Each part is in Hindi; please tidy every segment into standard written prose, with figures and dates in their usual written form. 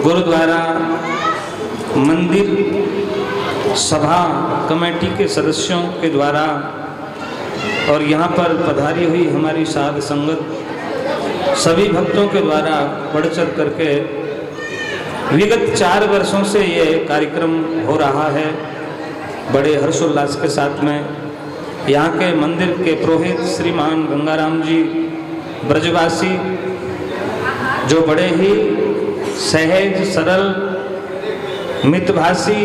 गुरुद्वारा मंदिर सभा कमेटी के सदस्यों के द्वारा और यहाँ पर पधारी हुई हमारी साध संगत सभी भक्तों के द्वारा बढ़ चढ़ करके विगत 4 वर्षों से ये कार्यक्रम हो रहा है। बड़े हर्षोल्लास के साथ में यहाँ के मंदिर के पुरोहित श्रीमान गंगाराम जी ब्रजवासी, जो बड़े ही सहज सरल मितभाषी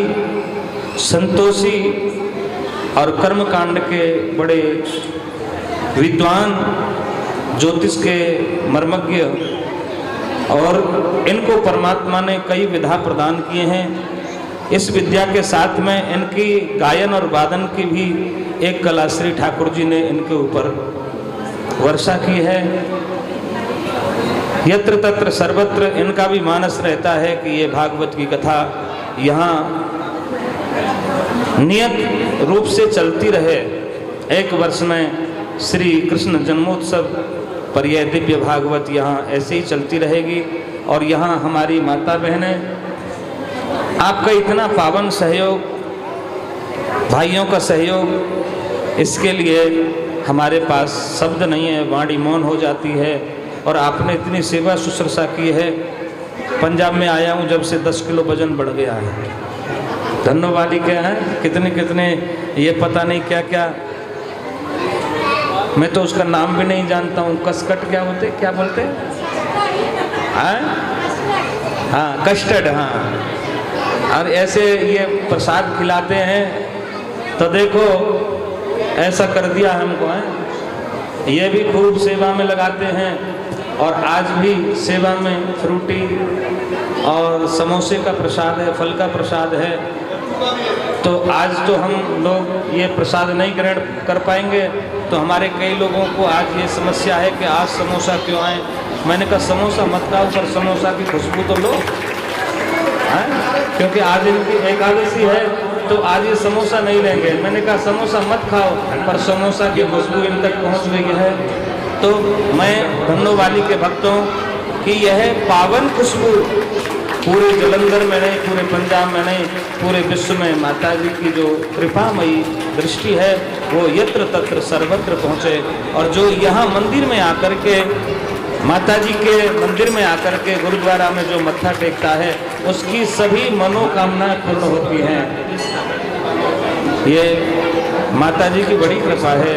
संतोषी और कर्मकांड के बड़े विद्वान ज्योतिष के मर्मज्ञ, और इनको परमात्मा ने कई विधा प्रदान किए हैं। इस विद्या के साथ में इनकी गायन और वादन की भी एक कला श्री ठाकुर जी ने इनके ऊपर वर्षा की है। यत्र तत्र सर्वत्र इनका भी मानस रहता है कि ये भागवत की कथा यहाँ नियत रूप से चलती रहे। एक वर्ष में श्री कृष्ण जन्मोत्सव पर यह दिव्य भागवत यहाँ ऐसे ही चलती रहेगी। और यहाँ हमारी माता बहनें, आपका इतना पावन सहयोग, भाइयों का सहयोग, इसके लिए हमारे पास शब्द नहीं है, वाणी मौन हो जाती है। और आपने इतनी सेवा शुश्रूषा की है। पंजाब में आया हूँ जब से 10 किलो वजन बढ़ गया है। धन्यवादी क्या है, कितने कितने ये पता नहीं क्या क्या, मैं तो उसका नाम भी नहीं जानता हूँ। कसकट क्या होते, क्या बोलते हैं? हाँ, कस्टर्ड। हाँ, और ऐसे ये प्रसाद खिलाते हैं तो देखो ऐसा कर दिया हमको है। ये भी खूब सेवा में लगाते हैं और आज भी सेवा में फ्रूटी और समोसे का प्रसाद है, फल का प्रसाद है। तो आज तो हम लोग ये प्रसाद नहीं ग्रहण कर पाएंगे, तो हमारे कई लोगों को आज ये समस्या है कि आज समोसा क्यों आए। मैंने कहा समोसा मत खाओ, पर समोसा की खुशबू तो लो, क्योंकि आज इनकी एकादशी है तो आज ये समोसा नहीं लेंगे। मैंने कहा समोसा मत खाओ, पर समोसा की खुशबू इन तक पहुँच गई है। तो मैं धन्यवादी के भक्तों की यह पावन खुशबू पूरे जलंधर में नहीं, पूरे पंजाब में नहीं, पूरे विश्व में माता जी की जो कृपामयी दृष्टि है वो यत्र तत्र सर्वत्र पहुँचे। और जो यहाँ मंदिर में आकर के, माता जी के मंदिर में आकर के गुरुद्वारा में जो मत्था टेकता है उसकी सभी मनोकामनाएं पूर्ण होती हैं। ये माता जी की बड़ी कृपा है।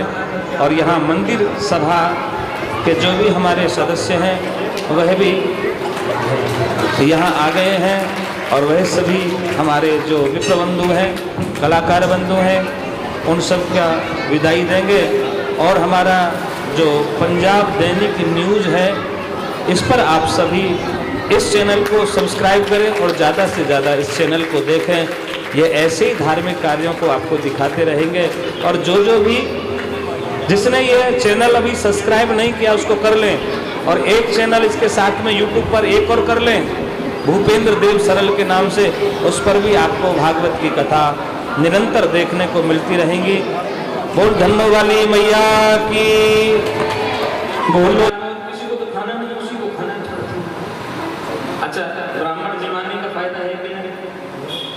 और यहाँ मंदिर सभा के जो भी हमारे सदस्य हैं वह भी यहाँ आ गए हैं, और वह सभी हमारे जो विप्र बंधु हैं, कलाकार बंधु हैं, उन सब का विदाई देंगे। और हमारा जो पंजाब दैनिक न्यूज़ है, इस पर आप सभी इस चैनल को सब्सक्राइब करें और ज़्यादा से ज़्यादा इस चैनल को देखें। ये ऐसे ही धार्मिक कार्यों को आपको दिखाते रहेंगे। और जो भी जिसने ये चैनल अभी सब्सक्राइब नहीं किया उसको कर लें, और एक चैनल इसके साथ में यूट्यूब पर एक और कर लें, भूपेंद्र देव सरल के नाम से। उस पर भी आपको भागवत की कथा निरंतर देखने को मिलती रहेंगी। बोल धन्नो वाली मैया की बोलो। किसी को तो खाना नहीं, उसी को खाना नहीं। अच्छा, ब्राह्मण जिमाने का फायदा है कि नहीं?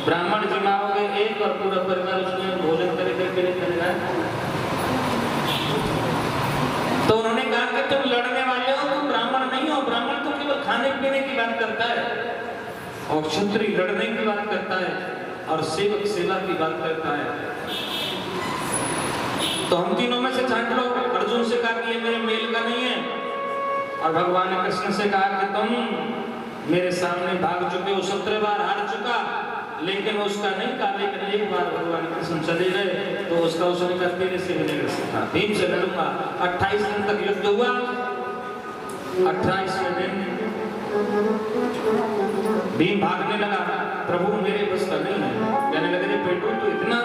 ब्राह्मण जिमाओगे एक और पूरा परिवार उसमें भोजन करेगा कि नहीं करेगा? तो उन्होंने कहा कि तुम लड़ने वाले हो, तुम ब्राह्मण नहीं हो। ब्राह्मण तो केवल खाने पीने की बात करता है, और क्षत्रिय लड़ने की बात करता है, और सेवक सेवा की बात करता है। तो हम तीनों में से छांट लो। अर्जुन से कहा कि ये मेरे मेल का नहीं है, और भगवान ने कृष्ण से कहा कि तुम मेरे सामने भाग चुके हो, 17 बार हार चुका, लेकिन उसका नहीं कहा। लेकिन एक बार भगवान कृष्ण चले गए तो उसका उसने कहा तेरे से नहीं लड़ सकता, भीम से लड़ूंगा। 28 दिन तक युद्ध हुआ। 28वें दिन भीम भागने लगा, प्रभु मेरे बस का नहीं है। कहने लगे पेटू तो इतना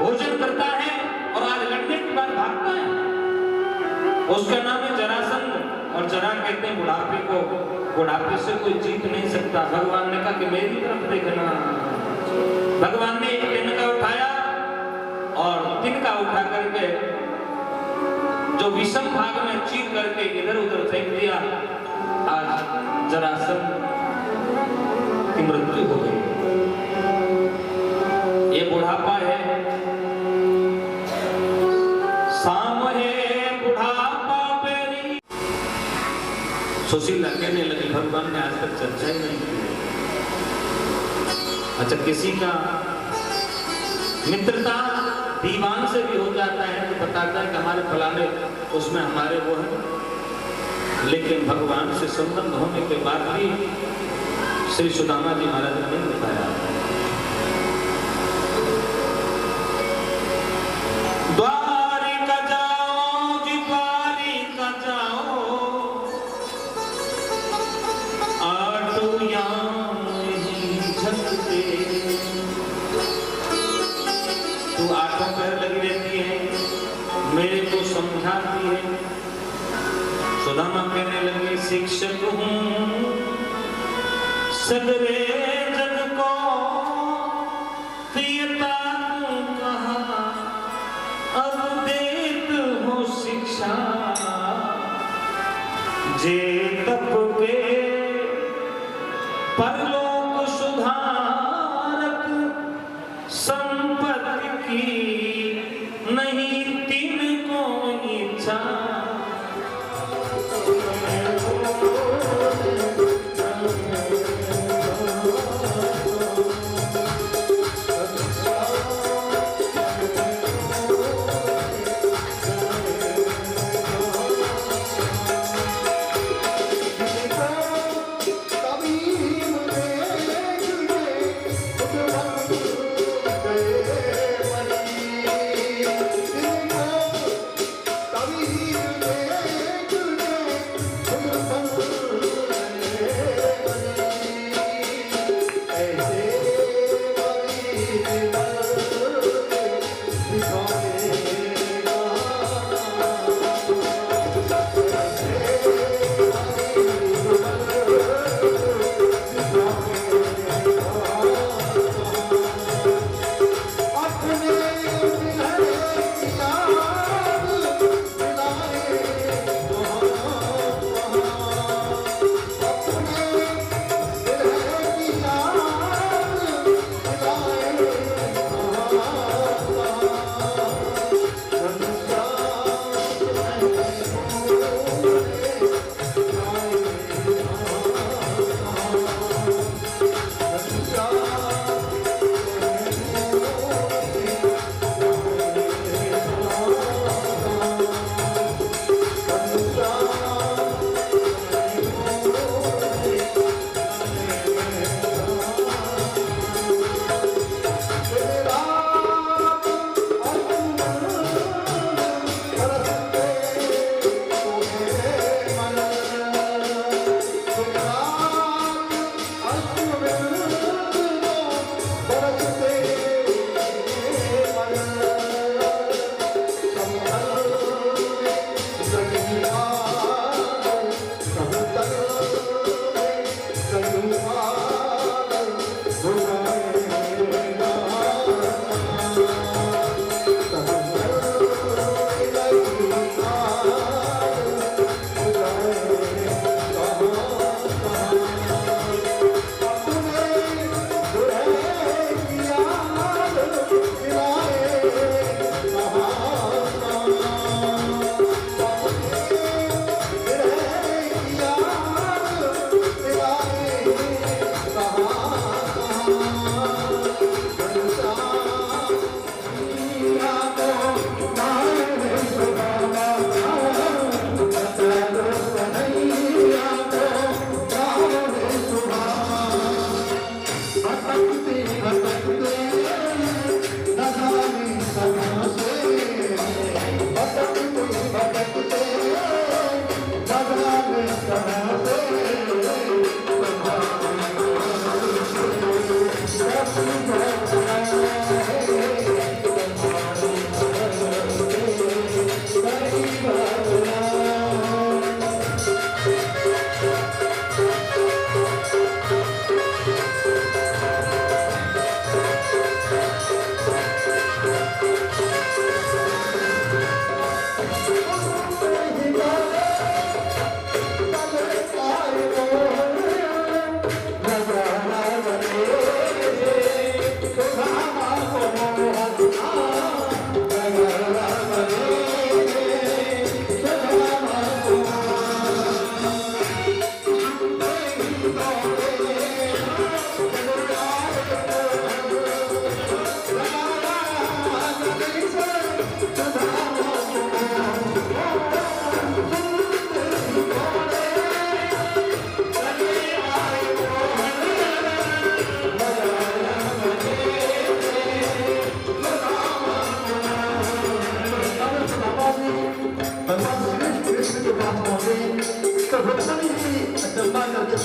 भोजन करता है और आज लड़ने के बाद भागता है। उसका नाम है जरासंध, और जरा कहते हैं बुढ़ापे को। बुढ़ापे से कोई जीत नहीं सकता। भगवान ने कहा कि मेरी तरफ देखना। भगवान ने एक तिनका उठाया और तिनका उठा करके जो विषम भाग में चीर करके इधर उधर फेंक दिया। आज जरासंध की मृत्यु हो गई। ये बुढ़ापा है, शाम है बुढ़ापा बेरी। सुशीला कहने लगी भगवान ने आज तक चर्चा ही नहीं की। अच्छा, किसी का मित्रता दीवान से भी हो जाता है तो बताता है कि हमारे फलाने उसमें हमारे वो है, लेकिन भगवान से संबंध होने के बाद भी श्री सुदामा जी महाराज ने नहीं बताया। द्वारिका जाओ जी, द्वारिका जाओ, आटो झलते। तू आठों पैर लगी रहती है, मेरे को समझाती है। सुदामा कहने लगे शिक्षक हूं, सगरे जग को प्रियता तू कहा, अब देत हो शिक्षा। जे तप के परलोक सुधारक, संपत्ति की नहीं तिनको इच्छा।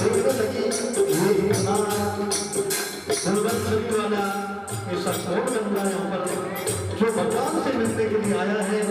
देखने लगी ये इतना सुंदर छवि वाला ऐसा कौन बन रहा है यहाँ पर जो भगवान से मिलने के लिए आया है।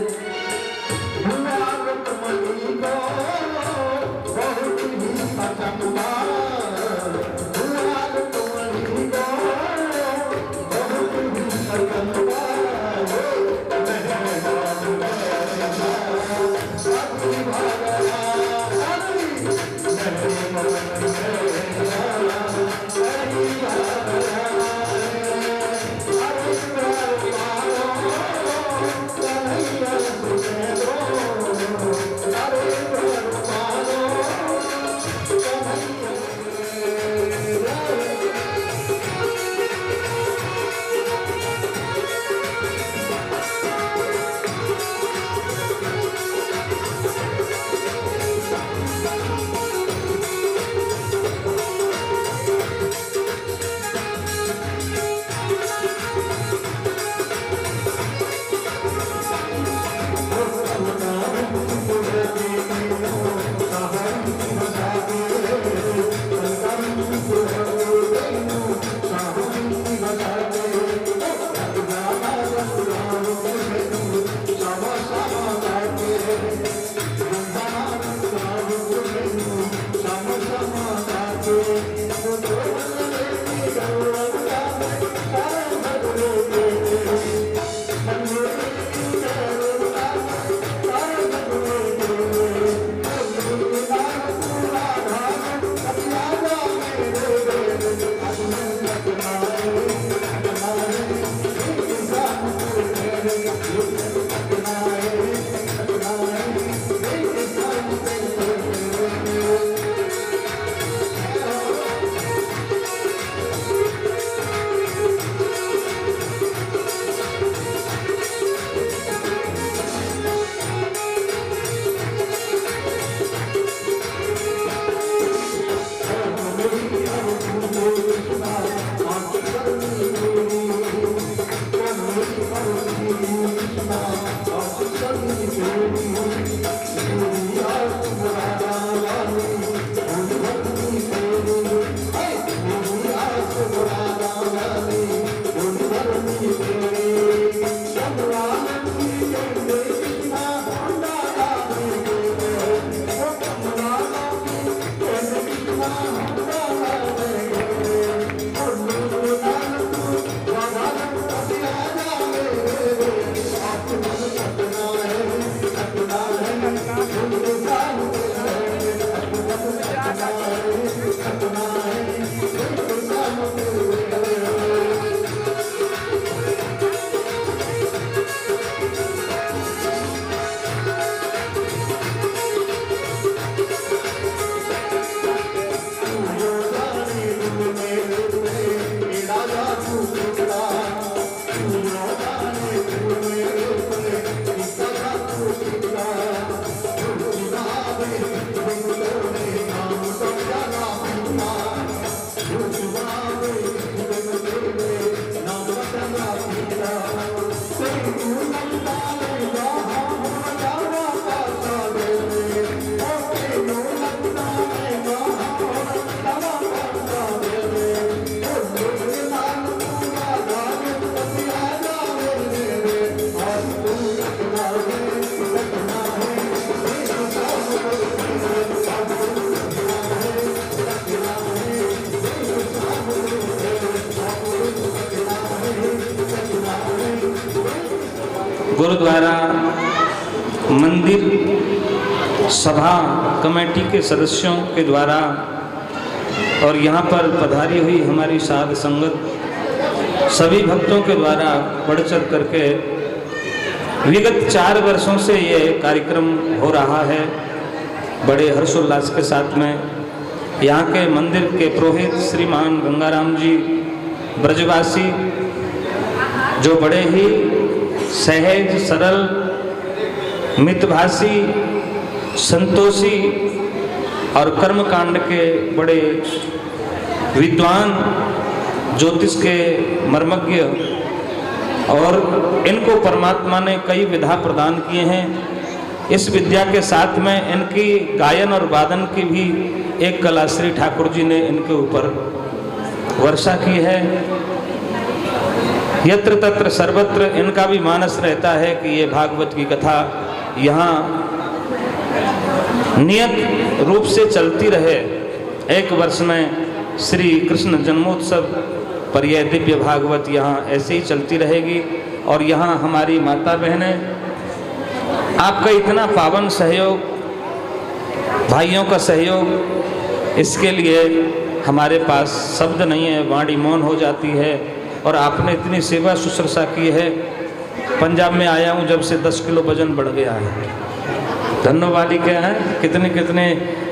बहुत ही गुरुद्वारा मंदिर सभा कमेटी के सदस्यों के द्वारा और यहाँ पर पधारी हुई हमारी साध संगत सभी भक्तों के द्वारा बढ़ चढ़ करके विगत 4 वर्षों से ये कार्यक्रम हो रहा है बड़े हर्षोल्लास के साथ में। यहाँ के मंदिर के पुरोहित श्रीमान गंगाराम जी ब्रजवासी जो बड़े ही सहज सरल मितभाषी संतोषी और कर्मकांड के बड़े विद्वान ज्योतिष के मर्मज्ञ और इनको परमात्मा ने कई विधा प्रदान किए हैं इस विद्या के साथ में इनकी गायन और वादन की भी एक कला श्री ठाकुर जी ने इनके ऊपर वर्षा की है। यत्र तत्र सर्वत्र इनका भी मानस रहता है कि ये भागवत की कथा यहाँ नियत रूप से चलती रहे। एक वर्ष में श्री कृष्ण जन्मोत्सव पर यह दिव्य भागवत यहाँ ऐसे ही चलती रहेगी। और यहाँ हमारी माता बहनें, आपका इतना पावन सहयोग, भाइयों का सहयोग, इसके लिए हमारे पास शब्द नहीं है, वाणी मौन हो जाती है। और आपने इतनी सेवा शुश्रूषा की है। पंजाब में आया हूँ जब से 10 किलो वजन बढ़ गया है। धन्यवादी क्या है, कितने कितने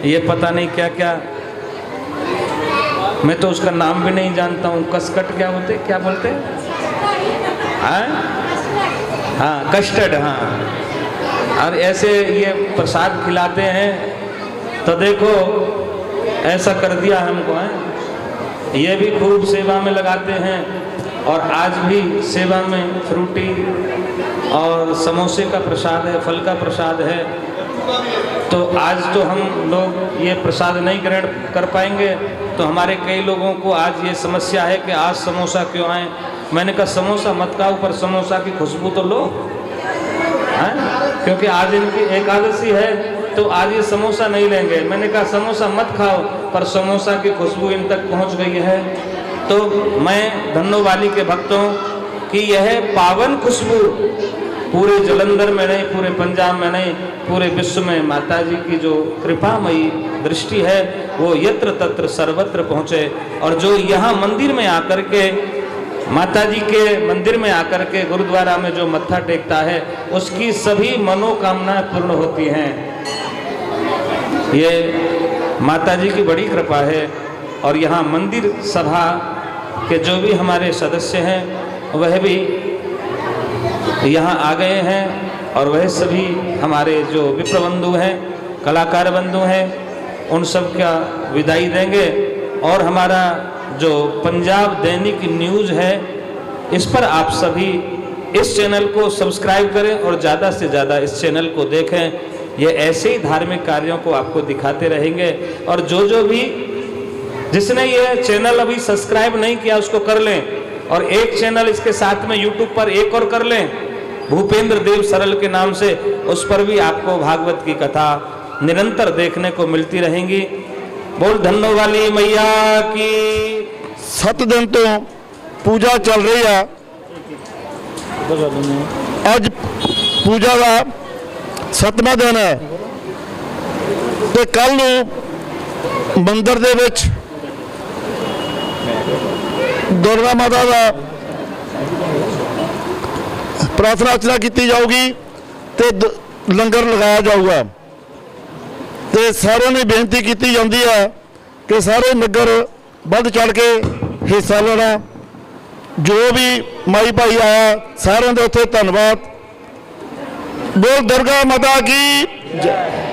ये पता नहीं क्या क्या, मैं तो उसका नाम भी नहीं जानता हूँ। कसकट क्या होते, क्या बोलते हैं? हाँ, कस्टर्ड, हाँ। और ऐसे ये प्रसाद खिलाते हैं तो देखो ऐसा कर दिया हमको है। ये भी खूब सेवा में लगाते हैं और आज भी सेवा में फ्रूटी और समोसे का प्रसाद है, फल का प्रसाद है। तो आज तो हम लोग ये प्रसाद नहीं ग्रहण कर पाएंगे। तो हमारे कई लोगों को आज ये समस्या है कि आज समोसा क्यों आए। मैंने कहा समोसा मत खाओ, पर समोसा की खुशबू तो लो, हैं? क्योंकि आज इनकी एकादशी है तो आज ये समोसा नहीं लेंगे। मैंने कहा समोसा मत खाओ, पर समोसा की खुशबू इन तक पहुंच गई है। तो मैं धन्योवाली के भक्तों की यह पावन खुशबू पूरे जलंधर में नहीं, पूरे पंजाब में नहीं, पूरे विश्व में माता जी की जो कृपामयी दृष्टि है वो यत्र तत्र सर्वत्र पहुँचे। और जो यहाँ मंदिर में आकर के, माता जी के मंदिर में आकर के गुरुद्वारा में जो मत्था टेकता है उसकी सभी मनोकामनाएं पूर्ण होती हैं। ये माता जी की बड़ी कृपा है। और यहाँ मंदिर सभा के जो भी हमारे सदस्य हैं वह भी यहाँ आ गए हैं। और वह सभी हमारे जो विप्र बंधु हैं, कलाकार बंधु हैं, उन सब का विदाई देंगे। और हमारा जो पंजाब दैनिक न्यूज़ है, इस पर आप सभी इस चैनल को सब्सक्राइब करें और ज़्यादा से ज़्यादा इस चैनल को देखें। ये ऐसे ही धार्मिक कार्यों को आपको दिखाते रहेंगे। और जो भी जिसने ये चैनल अभी सब्सक्राइब नहीं किया उसको कर लें। और एक चैनल इसके साथ में यूट्यूब पर एक और कर लें, भूपेंद्र देव सरल के नाम से। उस पर भी आपको भागवत की कथा निरंतर देखने को मिलती रहेंगी। बोल धन्यवाली मैया की। 7 दिन तो पूजा चल रही है। आज पूजा का 7वां दिन है। तो कल नूं मंदिर दे विच दुर्गा माता का प्रार्थना अर्चना की जाऊगी तो लंगर लगाया जाऊगा। तो सारों ने बेनती की जाती है कि सारे नगर बढ़ चढ़ के हिस्सा लेना। जो भी माई भाई आया सारों के उत्थे धन्यवाद। बोल दुर्गा माता की जय।